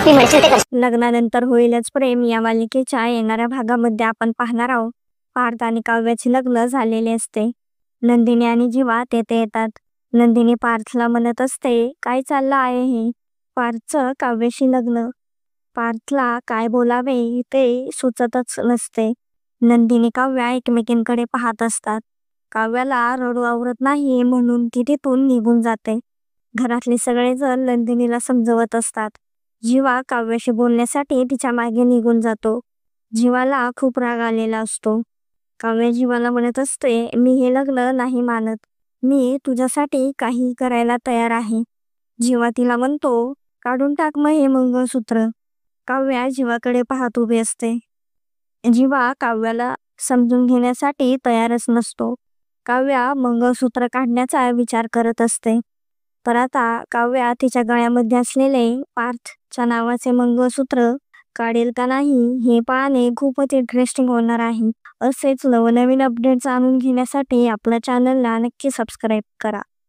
मी म्हणशील ते कर. लग्नानंतर होईलच प्रेम या मालिकेच्या येणाऱ्या भागामध्ये आपण पाहणार आहोत. पार्थ आणि काव्याचे लग्न झालेले असते. नंदिनी आणि जीवा तेथे येतात. नंदिनी पार्थला म्हणत असते, काय चाललं आहे हे? पार्थचं काव्याशी लग्न. पार्थला काय बोलावे ते सुचतच नसते. नंदिनी काव्या एकमेकींकडे पाहत असतात. काव्याला रडू आवरत नाही म्हणून ती तिथून निघून जाते. घरातले सगळेजण नंदिनीला समजवत असतात. जीवा काव्याशी बोलण्यासाठी तिच्या मागे निघून जातो. जीवाला खूप राग आलेला असतो. काव्या जीवाला म्हणत असते, मी हे लग्न नाही मानत. मी तुझ्यासाठी काही करायला तयार आहे. जीवा तिला म्हणतो, काढून टाक मग हे मंगळसूत्र. काव्या जीवाकडे पाहत उभी असते. जीवा काव्याला समजून घेण्यासाठी तयारच नसतो. काव्या मंगळसूत्र काढण्याचा विचार करत असते. तर आता काव्या तिच्या गळ्यामध्ये असलेले पार्थच्या नावाचे मंगळसूत्र काढेल का नाही हे पाहणे खूपच इंटरेस्टिंग होणार आहे. असेच नवनवीन अपडेट जाणून घेण्यासाठी आपल्या चॅनलला नक्की सबस्क्राईब करा.